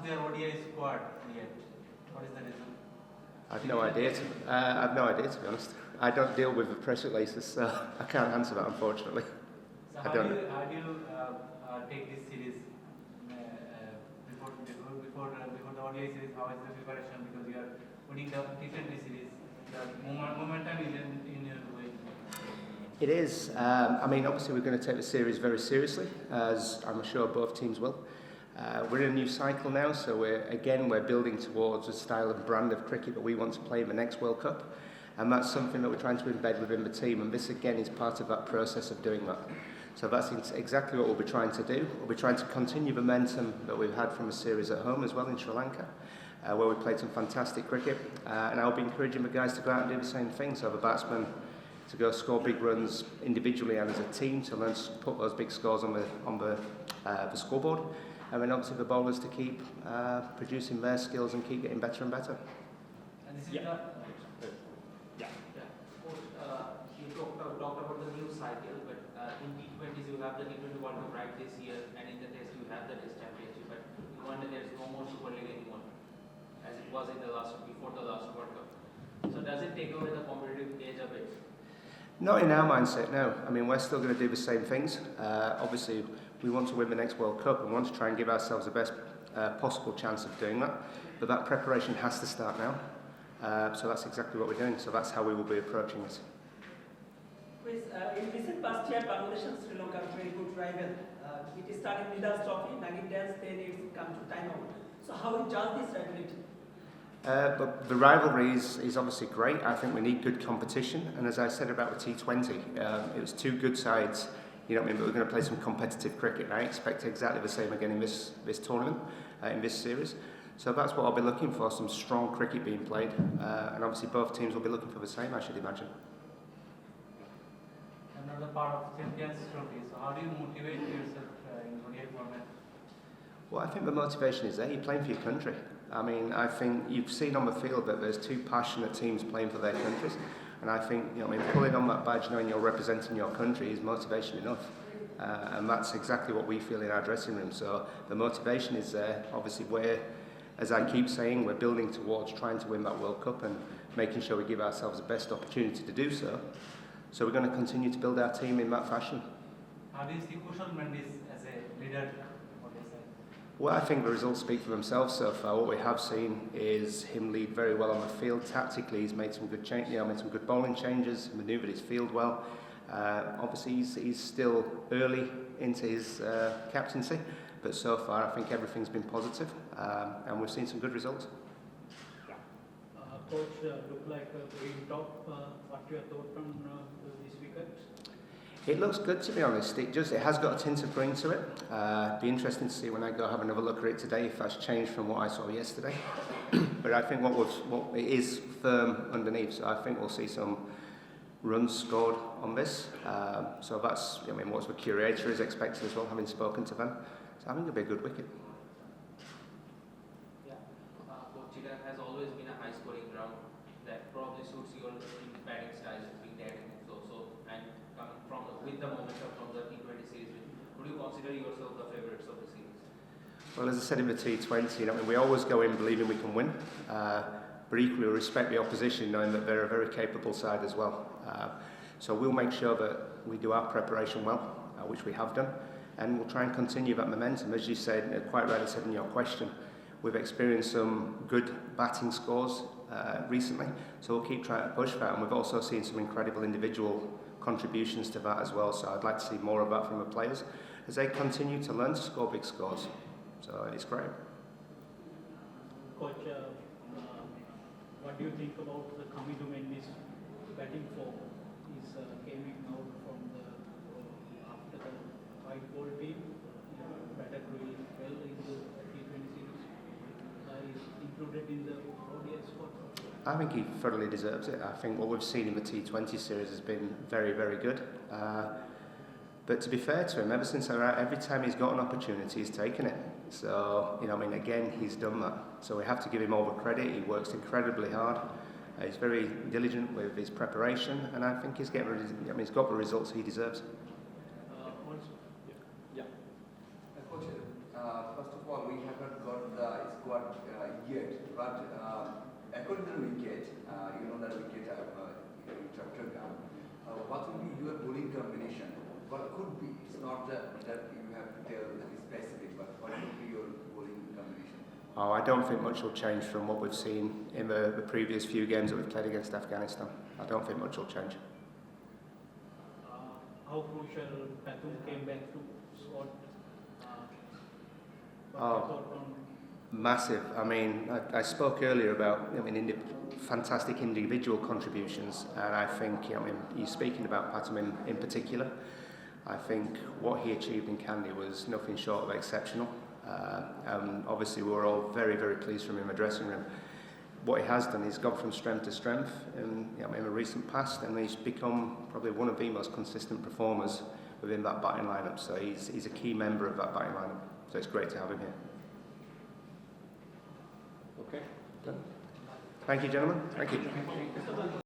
their ODI squad yet. What is the reason? I've no idea. To be honest. I don't deal with the press releases, so I can't answer that, unfortunately. So how do you take this series before the ODI series? How is the preparation? Because you are putting the T20 series. The momentum is in your way. It is. Obviously we're going to take the series very seriously, as I'm sure both teams will. We're in a new cycle now, so we're building towards a style and brand of cricket that we want to play in the next World Cup, and that's something that we're trying to embed within the team, and this again is part of that process of doing that. So that's exactly what we'll be trying to do. We'll be trying to continue the momentum that we've had from the series at home as well in Sri Lanka, where we played some fantastic cricket, and I'll be encouraging the guys to go out and do the same thing. So the batsmen to go score big runs individually and as a team to learn to put those big scores on the scoreboard, and then obviously the bowlers to keep producing their skills and keep getting better and better. And this is You talked about the new cycle, but in T20s you have the T20 World Cup right this year, and in the Test you have the Test Championship, but you wonder there's no more Super League anymore, as it was before the last World Cup. So does it take away the competitive edge of it? Not in our mindset, no. We're still going to do the same things. Obviously, we want to win the next World Cup and want to try and give ourselves the best possible chance of doing that. But that preparation has to start now. So that's exactly what we're doing. So that's how we will be approaching it. Chris, in recent past year, Bangladesh and Sri Lanka are very good rival. It started with us trophy, Nagin dance, then it's come to timeout. So how we judge this rivalry? But the rivalry is obviously great. I think we need good competition, and as I said about the T20, it was two good sides. But we're going to play some competitive cricket, and I expect exactly the same again in this tournament, in this series. So that's what I'll be looking for: some strong cricket being played, and obviously both teams will be looking for the same, I should imagine. Another part of Champions Trophy. So how do you motivate yourself in ODI format? Well, I think the motivation is there. You're playing for your country. I think you've seen on the field that there's two passionate teams playing for their countries, and I think pulling on that badge, knowing you're representing your country, is motivation enough, and that's exactly what we feel in our dressing room. So the motivation is there. Obviously, as I keep saying, we're building towards trying to win that World Cup and making sure we give ourselves the best opportunity to do so. So we're going to continue to build our team in that fashion. How do you see Kushal Mendis as a leader? Well, I think the results speak for themselves so far. What we have seen is him lead very well on the field. Tactically, he's made some good made some good bowling changes, manoeuvred his field well. Obviously, he's still early into his captaincy, but so far I think everything's been positive, and we've seen some good results. Coach, look like very top. What your thought on this wicket? It looks good, to be honest. It has got a tint of green to it. Be interesting to see when I go have another look at it today if that's changed from what I saw yesterday. But I think what it is firm underneath, so I think we'll see some runs scored on this. So that's what the curator is expected as well, having spoken to them. So I think it'll be a good wicket. Portugal has always been a high-scoring ground that probably suits your batting style, being batting also, and coming with the momentum from the T20 series. Would you consider yourself the favourites of the series? Well, as I said in the T20, we always go in believing we can win, but equally respect the opposition, knowing that they're a very capable side as well. So we'll make sure that we do our preparation well, which we have done, and we'll try and continue that momentum. As you said, quite rightly said in your question, we've experienced some good batting scores recently, so we'll keep trying to push that, and we've also seen some incredible individual contributions to that as well, so I'd like to see more of that from the players as they continue to learn to score big scores. So it's great. Coach, what do you think about the Kamidu Mendy's batting form? He's came out from after the white ball team, batted really well in the T20 series. He's included in the ODI squad. I think he thoroughly deserves it. I think what we've seen in the T20 series has been very, very good. But to be fair to him, ever since every time he's got an opportunity, he's taken it. So, again, he's done that. So we have to give him all the credit. He works incredibly hard. He's very diligent with his preparation, and I think he's got the results he deserves. Coach, first of all, we have not got the yet. But according to the wicket, you know that wicket structure down. What will be your bowling combination? What could be? It's not that you have to tell that is specific, but what could be your bowling combination? Oh, I don't think much will change from what we've seen in the previous few games that we've played against Afghanistan. I don't think much will change. How crucial Batum came back to squad? Massive. I mean, I spoke earlier about fantastic individual contributions, and I think you're speaking about Batum in particular. I think what he achieved in Kandy was nothing short of exceptional. And obviously we were all very, very pleased from him in the dressing room. What he has done, he's gone from strength to strength in the recent past, and he's become probably one of the most consistent performers within that batting lineup. So he's a key member of that batting lineup. So it's great to have him here. Okay. Done. Thank you, gentlemen. Thank you.